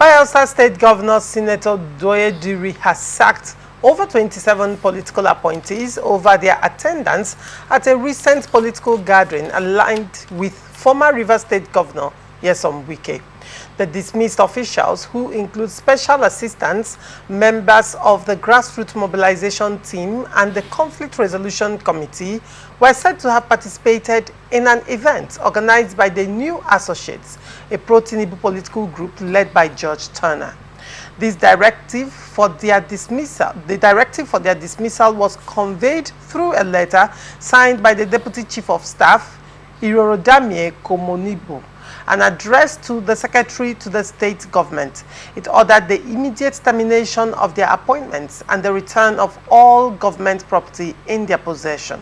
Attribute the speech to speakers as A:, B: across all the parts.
A: Bayelsa State Governor Senator Douye Diri has sacked over 27 political appointees over their attendance at a recent political gathering aligned with former Rivers State Governor Nyesom. The dismissed officials, who include special assistants, members of the grassroots mobilization team and the conflict resolution committee, were said to have participated in an event organized by the New Associates, a pro-Tinubu political group led by George Turner. The directive for their dismissal was conveyed through a letter signed by the Deputy Chief of Staff, Irorodamie Komonibu, and addressed to the Secretary to the state government. It ordered the immediate termination of their appointments and the return of all government property in their possession.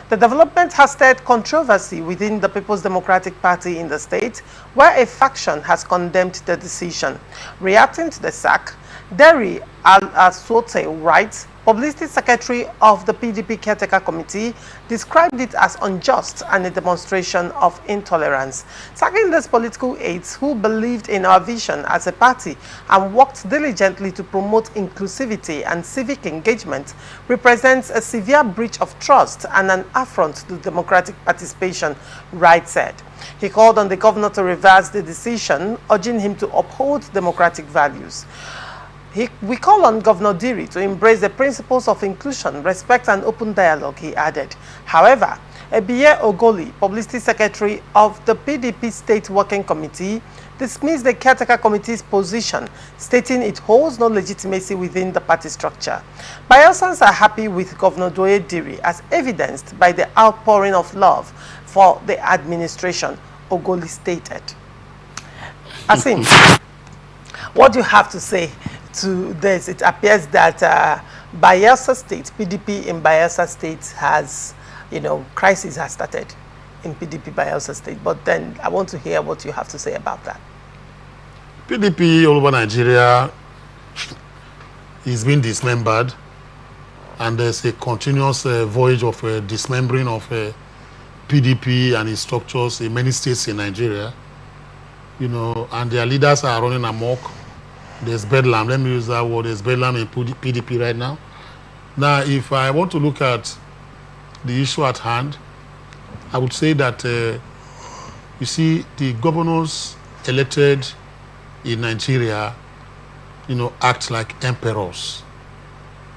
A: The development has stirred controversy within the People's Democratic Party in the state, where a faction has condemned the decision. Reacting to the sack, Diri Al-Aswote writes, Publicity Secretary of the PDP Caretaker Committee, described it as unjust and a demonstration of intolerance. Sacking these political aides who believed in our vision as a party and worked diligently to promote inclusivity and civic engagement represents a severe breach of trust and an affront to democratic participation, Wright said. He called on the governor to reverse the decision, urging him to uphold democratic values. We call on Governor Diri to embrace the principles of inclusion, respect and open dialogue, he added. However, Ebiye Ogoli, Publicity Secretary of the PDP State Working Committee, dismissed the Caretaker Committee's position, stating it holds no legitimacy within the party structure. Bayelsans are happy with Governor Douye Diri, as evidenced by the outpouring of love for the administration, Ogoli stated. Asim, what do you have to say to this? It appears that Bayelsa State, PDP in Bayelsa State has, crisis has started in PDP Bayelsa State. But then I want to hear what you have to say about that.
B: PDP all over Nigeria is being dismembered, and there's a continuous voyage of dismembering of PDP and its structures in many states in Nigeria. And their leaders are running amok. There's bedlam. Let me use that word. There's bedlam in PDP right now. Now, if I want to look at the issue at hand, I would say that, you see, the governors elected in Nigeria, act like emperors.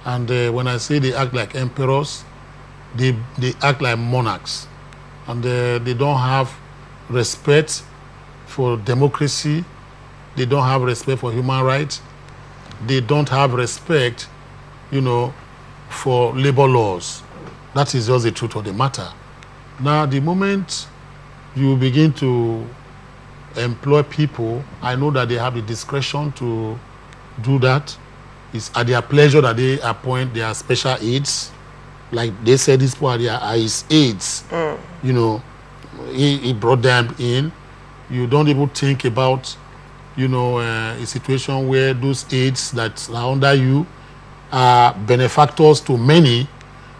B: And when I say they act like emperors, they act like monarchs. And they don't have respect for democracy. They don't have respect for human rights. They don't have respect, for labor laws. That is just the truth of the matter. Now, the moment you begin to employ people, I know that they have the discretion to do that. It's at their pleasure that they appoint their special aides. Like they said, this part are his aides. He brought them in. You don't even think about a situation where those aides that are under you are benefactors to many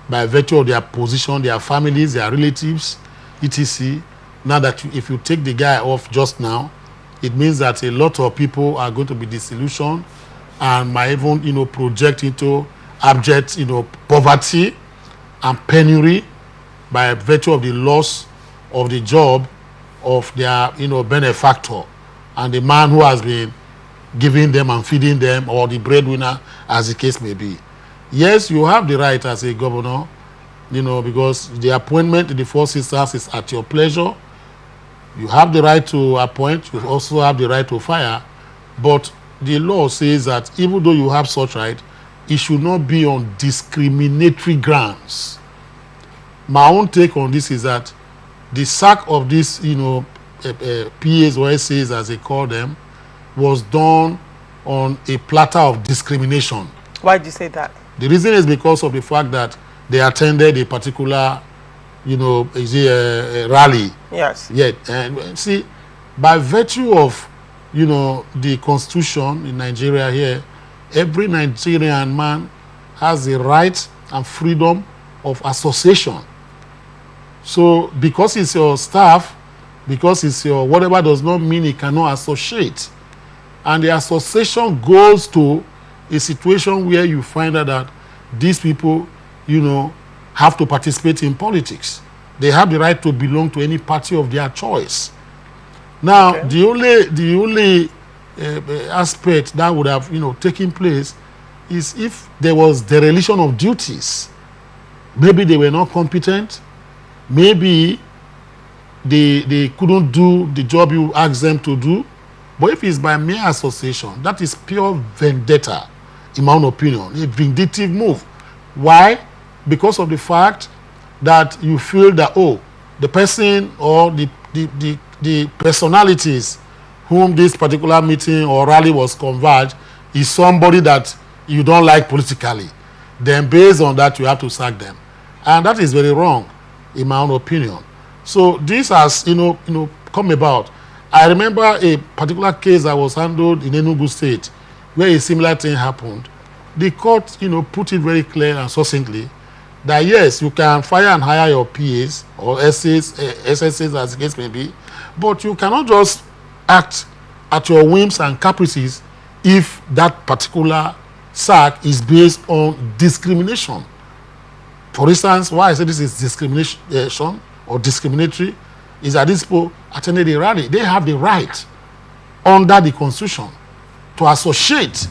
B: by virtue of their position, their families, their relatives, etc. Now that if you take the guy off just now, it means that a lot of people are going to be disillusioned and might even, project into abject, poverty and penury by virtue of the loss of the job of their, benefactor. And the man who has been giving them and feeding them, or the breadwinner, as the case may be. Yes, you have the right as a governor, because the appointment in the Four Sisters is at your pleasure. You have the right to appoint, you also have the right to fire, but the law says that even though you have such right, it should not be on discriminatory grounds. My own take on this is that the sack of this, PAs or SAs as they call them, was done on a platter of discrimination.
A: Why do you say that?
B: The reason is because of the fact that they attended a particular, rally.
A: Yes.
B: Yeah, and see, by virtue of, the constitution in Nigeria here, every Nigerian man has the right and freedom of association. So because it's your staff, because it's your whatever, does not mean he cannot associate. and the association goes to a situation where you find out that these people, have to participate in politics. They have the right to belong to any party of their choice. Now, the only aspect that would have, taken place is if there was dereliction of duties. Maybe they were not competent. Maybe they couldn't do the job you asked them to do. But if it's by mere association, that is pure vendetta, in my own opinion, a vindictive move. Why? Because of the fact that you feel that, the person or the personalities whom this particular meeting or rally was converged is somebody that you don't like politically. Then based on that, you have to sack them. And that is very wrong, in my own opinion. So this has, come about. I remember a particular case that was handled in Enugu State where a similar thing happened. The court, put it very clear and succinctly that yes, you can fire and hire your PAs or SSAs as the case may be, but you cannot just act at your whims and caprices if that particular sack is based on discrimination. For instance, why I say this is discrimination or discriminatory is that these people attended a rally. They have the right under the Constitution to associate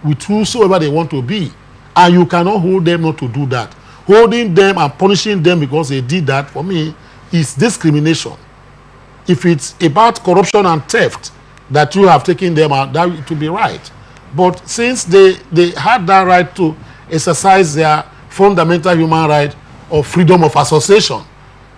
B: with whosoever they want to be, and you cannot hold them not to do that. Holding them and punishing them because they did that, for me, is discrimination. If it's about corruption and theft that you have taken them out, that it will be right. But since they had that right to exercise their fundamental human right of freedom of association,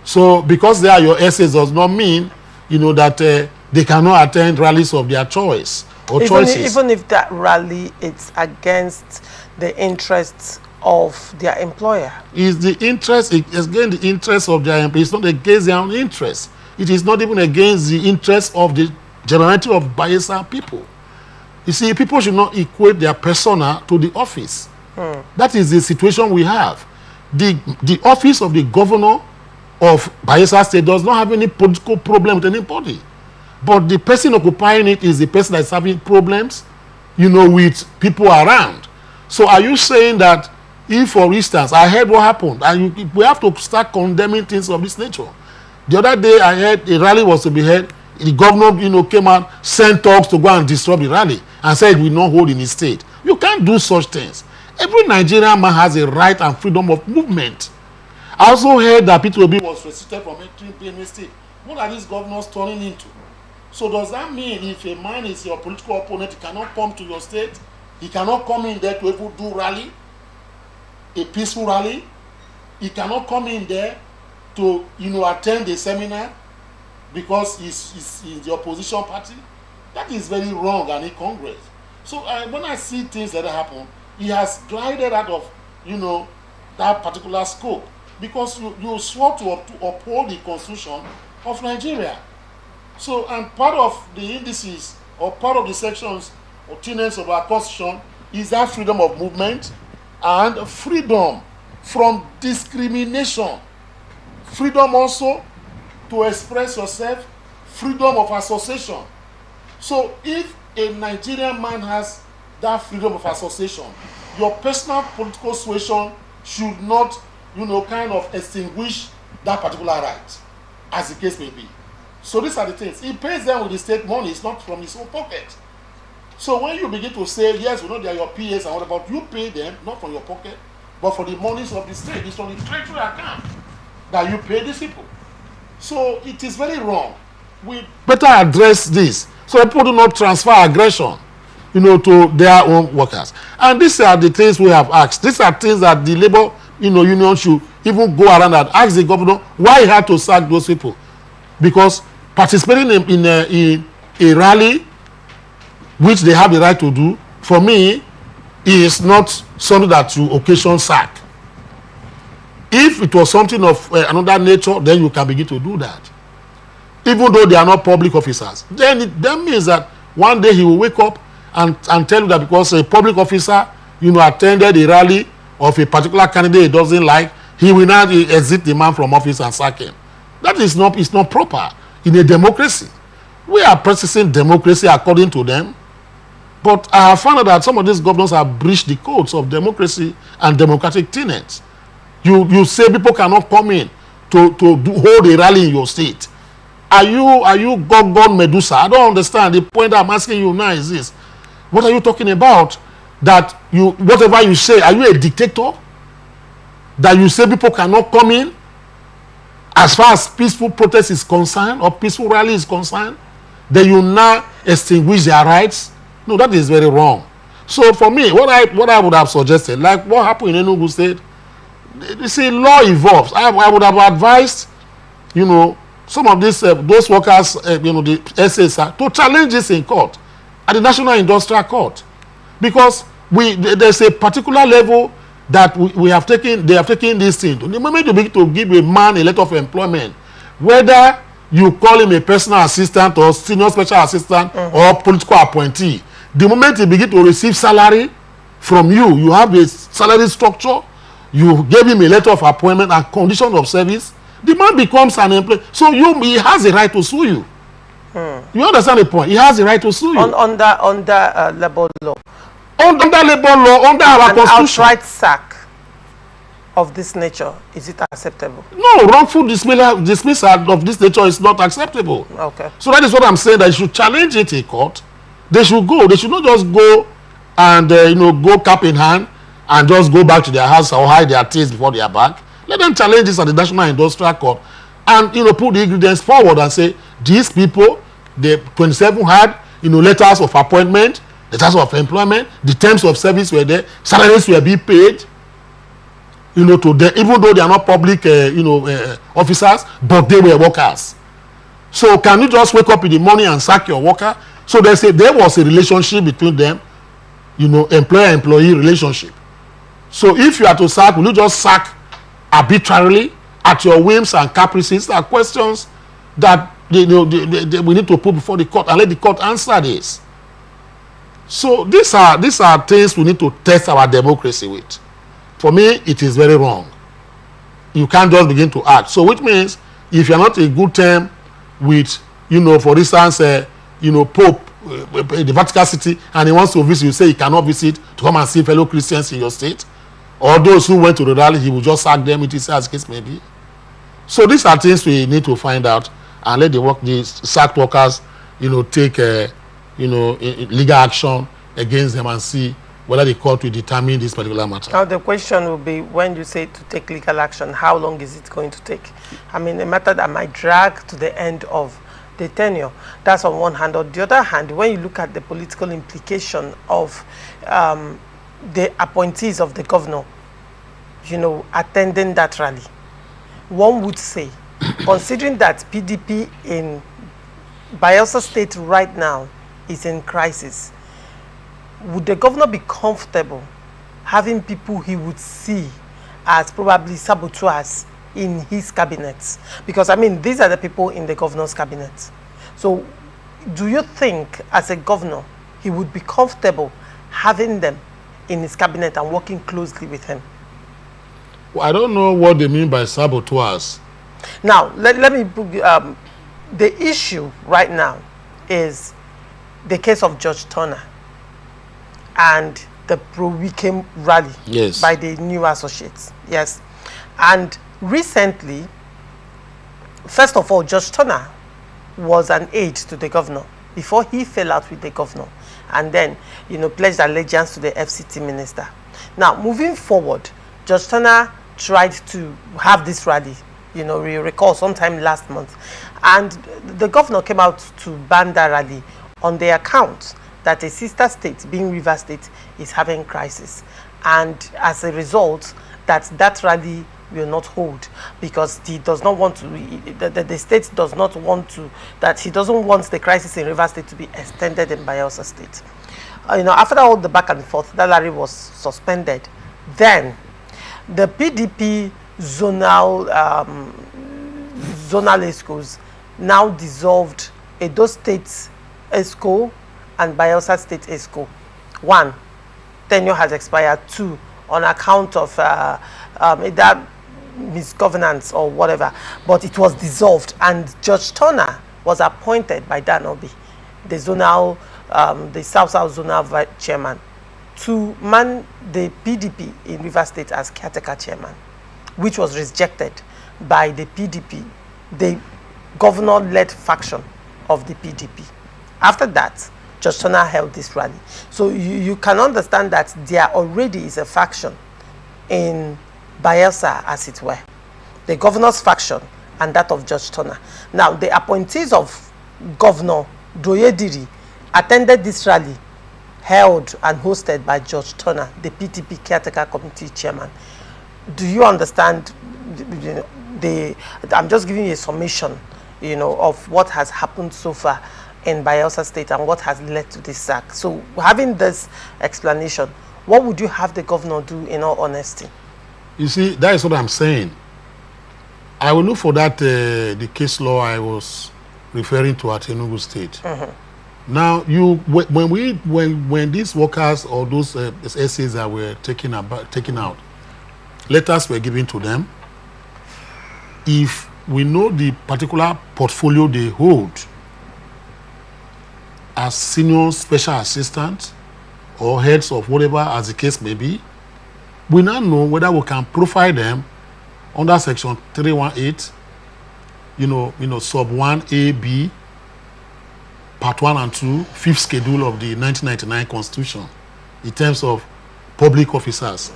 B: so because they are your essays does not mean, that they cannot attend rallies of their choice or choices.
A: Even if that rally is against the interests of their employer.
B: It's against the interest of their employer. It's not against their own interest. It is not even against the interest of the generality of Bayelsa people. You see, people should not equate their persona to the office. That is the situation we have. The office of the governor of Bayelsa State does not have any political problem with anybody. But the person occupying it is the person that's having problems, with people around. So are you saying that if, for instance, I heard what happened, and we have to start condemning things of this nature. The other day I heard a rally was to be held. The governor, came out, sent talks to go and disrupt the rally and said we will not hold in his state. You can't do such things. Every Nigerian man has a right and freedom of movement. I also heard that P2B was restricted from entering Benue State. What are these governors turning into? So does that mean if a man is your political opponent, he cannot come to your state? He cannot come in there to even do rally, a peaceful rally? He cannot come in there to, attend a seminar because he's in the opposition party? That is very wrong and incongruous. So when I see things that happen, he has glided out of, that particular scope because you swore to uphold the Constitution of Nigeria. So, and part of the indices or part of the sections or tenets of our Constitution is that freedom of movement and freedom from discrimination. Freedom also to express yourself, freedom of association. So if a Nigerian man has that freedom of association, your personal political situation should not, kind of extinguish that particular right, as the case may be. So these are the things. He pays them with the state money, it's not from his own pocket. So when you begin to say, yes, we know they are your PAs and what about, you pay them, not from your pocket, but for the monies of the state. It's from the treasury account that you pay these people. So it is very wrong. We better address this so people do not transfer aggression, to their own workers. And these are the things we have asked. These are things that the labor, union should even go around and ask the governor why he had to sack those people. Because participating in a rally, which they have the right to do, for me, is not something that you occasion sack. If it was something of another nature, then you can begin to do that. Even though they are not public officers. Then that means that one day he will wake up and tell you that because a public officer, attended a rally of a particular candidate he doesn't like, he will now exit the man from office and sack him. That is not proper in a democracy. We are practicing democracy according to them. But I have found out that some of these governors have breached the codes of democracy and democratic tenets. You say people cannot come in to hold a rally in your state. Are you God Medusa? I don't understand. The point I'm asking you now is this. What are you talking about? That whatever you say, are you a dictator? That you say people cannot come in as far as peaceful protest is concerned or peaceful rally is concerned? Then you now extinguish their rights? No, that is very wrong. So for me, what I would have suggested, like what happened in Enugu State, you see, law evolves. I would have advised, some of these those workers, the SSR, to challenge this in court, at the National Industrial Court, because there's a particular level that they have taken this thing. The moment you begin to give a man a letter of employment, whether you call him a personal assistant or senior special assistant or political appointee, the moment he begin to receive salary from you, you have a salary structure, you gave him a letter of appointment and condition of service, the man becomes an employee. So he has a right to sue you. You understand the point? He has a right to sue you.
A: Under labor law.
B: Under labor law, under our constitution.
A: Outright sack of this nature, is it acceptable?
B: No, wrongful dismissal of this nature is not acceptable.
A: Okay.
B: So that is what I'm saying, that you should challenge it in court. They should go. They should not just go and go cap in hand and just go back to their house or hide their teeth before they are back. Let them challenge this at the National Industrial Court and put the ingredients forward and say, these people, the 27 had letters of appointment, letters of employment, the terms of service were there, salaries were being paid, to them, even though they are not public officers, but they were workers. So can you just wake up in the morning and sack your worker? So they say there was a relationship between them, employer-employee relationship. So if you are to sack, will you just sack arbitrarily at your whims and caprices? There are questions that we need to put before the court and let the court answer this. So these are things we need to test our democracy with. For me, it is very wrong. You can't just begin to act. So which means if you're not a good term with, for instance, Pope, the Vatican City, and he wants to visit, you say he cannot visit to come and see fellow Christians in your state, or those who went to the rally, he will just sack them, it is as the case may be. So these are things we need to find out and let the sacked workers, take legal action against them and see whether the court will determine this particular matter.
A: Now the question will be, when you say to take legal action, how long is it going to take? I mean, a matter that might drag to the end of the tenure. That's on one hand. On the other hand, when you look at the political implication of the appointees of the governor, attending that rally, one would say, considering that PDP in Bayelsa State right now is in crisis, would the governor be comfortable having people he would see as probably saboteurs in his cabinet? Because, these are the people in the governor's cabinet. So, do you think, as a governor, he would be comfortable having them in his cabinet and working closely with him?
B: Well, I don't know what they mean by saboteurs.
A: Now, let me put the issue right now is the case of Judge Turner and the Pro-Wike rally by the new associates. Yes. And recently, first of all, Judge Turner was an aide to the governor before he fell out with the governor, and then, pledged allegiance to the FCT minister. Now, moving forward, Judge Turner tried to have this rally, we recall sometime last month, and the governor came out to ban that rally on the account that a sister state, being Rivers State, is having crisis, and as a result, that rally will not hold because he does not want to. The state does not want to. That he doesn't want the crisis in Rivers State to be extended in Bayelsa State. After all the back and forth, that rally was suspended. Then, the PDP zonal ESCOs now dissolved Edo State ESCO and Bayelsa State ESCO. 1, tenure has expired. 2, on account of either misgovernance or whatever, but it was dissolved, and Judge Turner was appointed by Dan Obi, the zonal the South Zonal chairman, to man the PDP in Rivers State as caretaker chairman, which was rejected by the PDP, the governor-led faction of the PDP. After that, Judge Turner held this rally. So you can understand that there already is a faction in Bayelsa, as it were. The governor's faction and that of Judge Turner. Now, the appointees of Governor Douye Diri attended this rally held and hosted by Judge Turner, the PDP caretaker committee chairman. Do you understand? I'm just giving you a summation, of what has happened so far in Bayelsa State and what has led to this sack. So, having this explanation, what would you have the governor do, in all honesty?
B: You see, that is what I'm saying. I will look for that the case law I was referring to at Enugu State. Now, when these workers or those essays that were taken out, letters were given to them. If we know the particular portfolio they hold as senior special assistants or heads of whatever as the case may be, we now know whether we can profile them under section 318, sub 1AB, part 1 and 2, 5th schedule of the 1999 Constitution, in terms of public officers.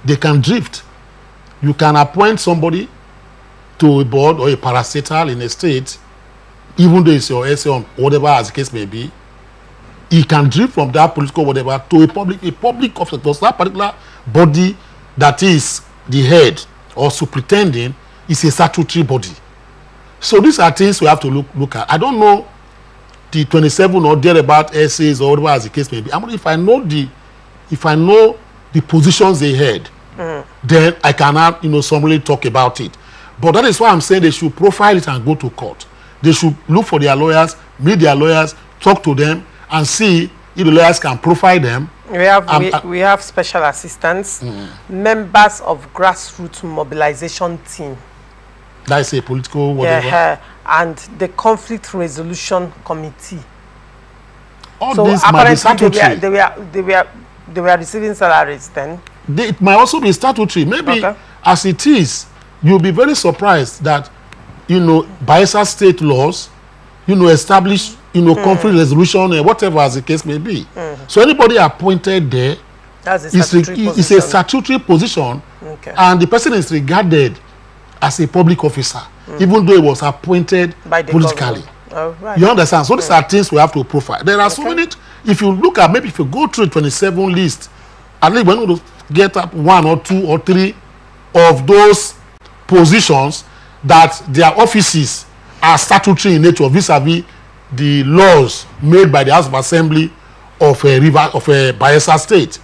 B: They can drift. You can appoint somebody to a board or a parastatal in a state, even though it's your essay on whatever as the case may be. He can drift from that political whatever to a public officer, to that particular body that is the head or superintending is a statutory body. So these are things we have to look at. I don't know the 27 or thereabout essays or whatever as the case may be. I mean, if I know the positions they had, then I cannot, somebody talk about it. But that is why I'm saying they should profile it and go to court. They should look for their lawyers, meet their lawyers, talk to them, and see if the lawyers can profile them.
A: We have special assistants, members of grassroots mobilization team.
B: That is a political whatever.
A: Yeah, and the conflict resolution committee.
B: All
A: so
B: these might be statutory.
A: They were receiving salaries then.
B: It might also be statutory. Maybe as it is, you'll be very surprised that Bayelsa State laws, establish conflict resolution and whatever as the case may be. So anybody appointed there is a statutory position, and the person is regarded as a public officer, even though he was appointed politically. You understand? So these are things we have to profile. There are so many. If you look at, maybe if you go through the 27 list, at least when you get up 1 or 2 or 3 of those positions that their offices are statutory in nature vis-a-vis the laws made by the House of Assembly of Bayelsa State.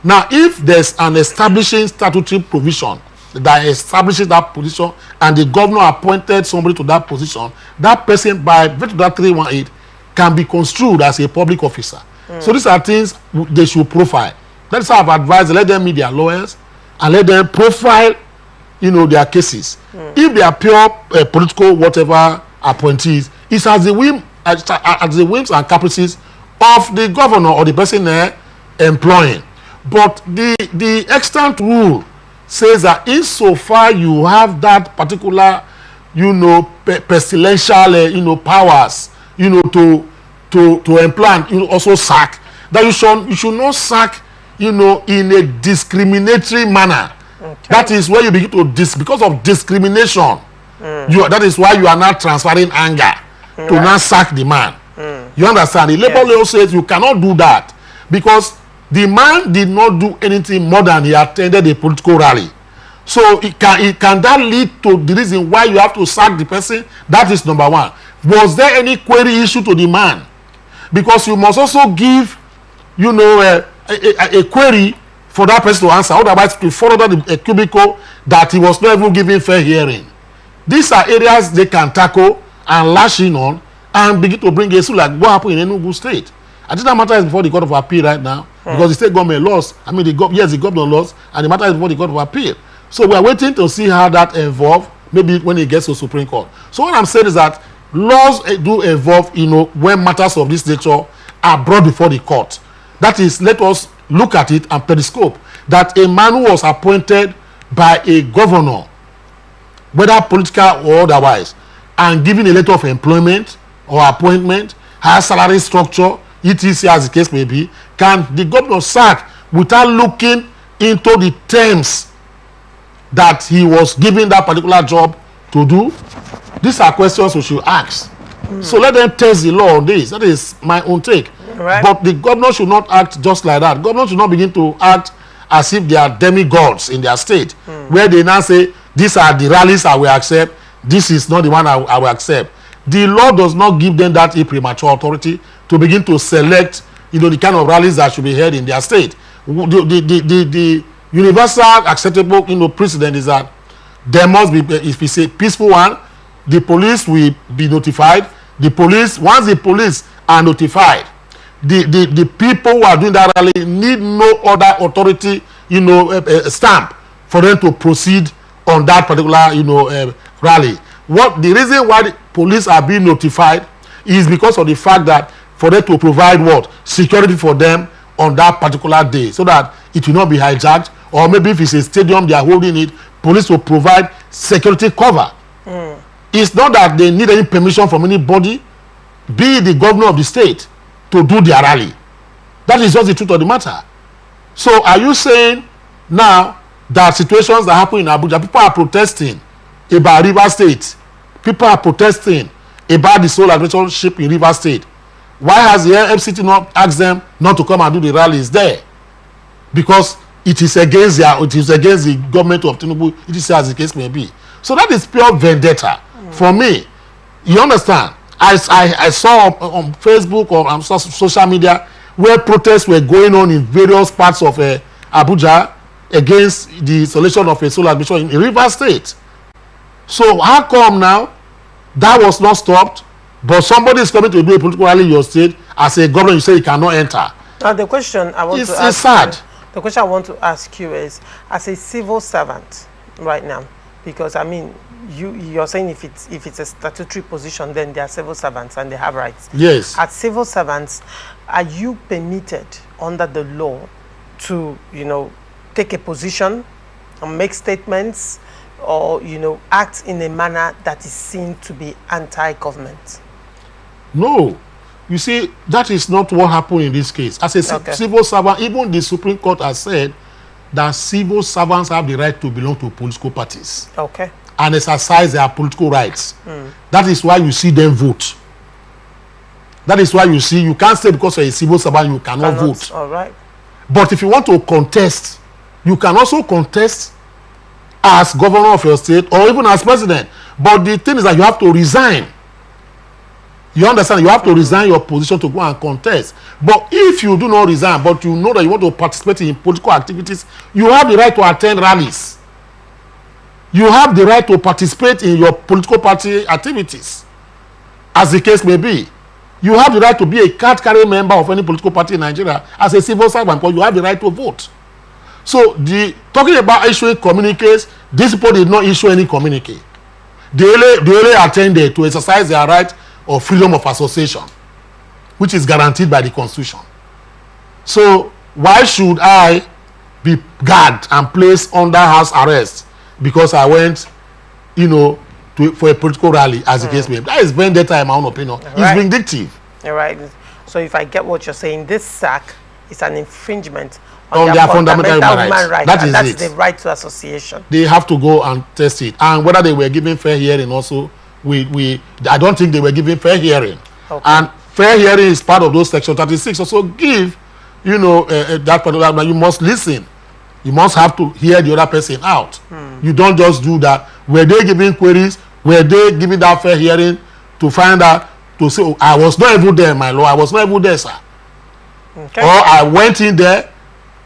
B: Now, if there's an establishing statutory provision that establishes that position and the governor appointed somebody to that position, that person, by virtue of that 318, can be construed as a public officer. So these are things they should profile. That's how I've advised. Let them meet their lawyers and let them profile, their cases. If they are pure political whatever appointees, it's as the whims and caprices of the governor or the person they're employing. But the extant rule says that insofar you have that particular, pestilential, powers, to employ and also sack, that you should not sack, in a discriminatory manner. That is where you begin to because of discrimination. That is why you are not transferring anger to not sack the man. You understand? The labor law says you cannot do that because the man did not do anything more than he attended a political rally. So can that lead to the reason why you have to sack the person? That is number one. Was there any query issue to the man? Because you must also give, a query for that person to answer. Otherwise, to follow a cubicle that he was not even given fair hearing. These are areas they can tackle and lash in on and begin to bring a suit like what happened in Enugu State. I think that matter is before the Court of Appeal right now because the state government lost. The governor lost, and the matter is before the Court of Appeal. So we are waiting to see how that evolves, maybe when it gets to Supreme Court. So what I'm saying is that laws do evolve, when matters of this nature are brought before the court. That is, let us look at it and periscope that a man who was appointed by a governor, whether political or otherwise, and given a letter of employment or appointment, has salary structure, etc. as the case may be, can the governor sack without looking into the terms that he was given that particular job to do? These are questions we should ask. So let them test the law on this. That is my own take.
A: Right.
B: But the governor should not act just like that. Governor should not begin to act as if they are demigods in their state, where they now say, these are the rallies I will accept, this is not the one I will accept. The law does not give them that premature authority to begin to select, the kind of rallies that should be held in their state. The universal acceptable, precedent is that there must be, if it's a peaceful one, the police will be notified. Once the police are notified, the people who are doing that rally need no other authority, stamp for them to proceed on that particular, rally. The reason why the police are being notified is because of the fact that for them to provide security for them on that particular day, so that it will not be hijacked, or maybe if it's a stadium they are holding it, police will provide security cover. It's not that they need any permission from anybody, be it the governor of the state, to do their rally. That is just the truth of the matter. So are you saying now that situations that happen in Abuja, people are protesting about River State, people are protesting about the sole administratorship in River State? Why has the FCT not asked them not to come and do the rallies there? Because it is against the government of Tinubu, it is as the case may be. So that is pure vendetta. For me, you understand? I saw on Facebook or on social media where protests were going on in various parts of Abuja against the installation of a solar administration in River State. So how come now that was not stopped, but somebody is coming to do a political rally in your state, as a governor you say you cannot enter?
A: Now the question I want to ask,
B: it's sad.
A: The question I want to ask you is, as a civil servant right now, because I mean, you're saying if it's a statutory position, then they are civil servants and they have rights.
B: Yes.
A: As civil servants, are you permitted under the law to, take a position and make statements, or, act in a manner that is seen to be anti-government?
B: No. You see, that is not what happened in this case. As a civil servant, even the Supreme Court has said that civil servants have the right to belong to political parties.
A: Okay.
B: And exercise their political rights. That is why you see them vote. That is why you can't say because you're a civil servant you cannot vote.
A: All right.
B: But if you want to contest, you can also contest as governor of your state or even as president. But the thing is that you have to resign. You understand? You have to resign your position to go and contest. But if you do not resign, but you know that you want to participate in political activities, you have the right to attend rallies. You have the right to participate in your political party activities, as the case may be. You have the right to be a card-carrying member of any political party in Nigeria as a civil servant, but you have the right to vote. So, talking about issuing communiques, these people did not issue any communique. They only attended to exercise their right of freedom of association, which is guaranteed by the Constitution. So, why should I be gagged and placed under house arrest because I went, for a political rally, as the case may be? That is vendetta, in my own opinion. Right. It's vindictive.
A: All right. So if I get what you're saying, this sack is an infringement
B: on their fundamental human rights.
A: That's the right to association.
B: They have to go and test it. And whether they were given fair hearing also, I don't think they were given fair hearing. Okay. And fair hearing is part of those section 36. Also give, that particular, you must listen. You must have to hear the other person out. You don't just do that. Were they giving queries? Were they giving that fair hearing to find out, to say, I was not even there, my lord. I was not even there, sir. Okay. Or I went in there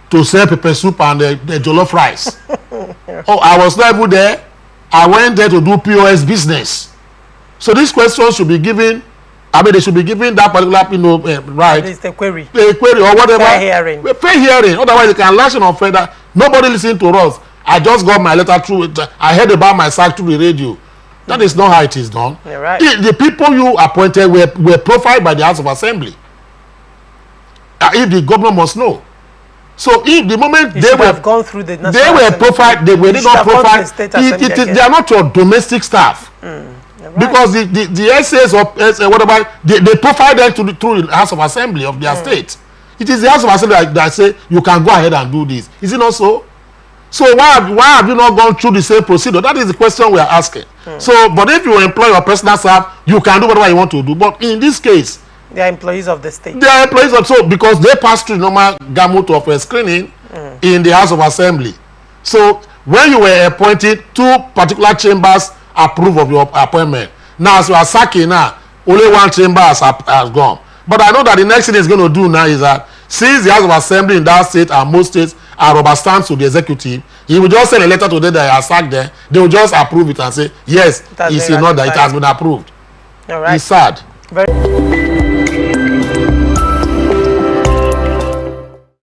B: to sell pepper soup and the jollof rice. Oh, I was not even there. I went there to do POS business. So these questions should be given. They should be given that particular, right.
A: It's the query.
B: The query or whatever.
A: Fair hearing.
B: Fair hearing. Otherwise, they can lash on further. Nobody listen to us. I just got my letter through. I heard about my sack through the radio. That is not how it is done.
A: You're right.
B: The people you appointed were profiled by the House of Assembly. if the governor must know. So if the moment
A: they have gone through the
B: they were profiled, they were not profiled. They are not your domestic staff.
A: Right.
B: Because the essays or whatever they profile them through the House of Assembly of their state. It is the House of Assembly that say you can go ahead and do this. Is it not so? So why have you not gone through the same procedure? That is the question we are asking. So, but if you employ your personal staff, you can do whatever you want to do. But in this case,
A: they are employees of the state.
B: They are employees also because they pass through normal gamut of a screening in the House of Assembly. So when you were appointed, 2 particular chambers approve of your appointment. Now, as you are sacking now, only 1 chamber has gone. But I know that the next thing it's going to do now is that since the House of Assembly in that state and most states are rubber stamps to the executive, he will just send a letter to them that he has sacked them. They will just approve it and say, yes, it's not that it has been approved.
A: All right.
B: It's sad.
A: Very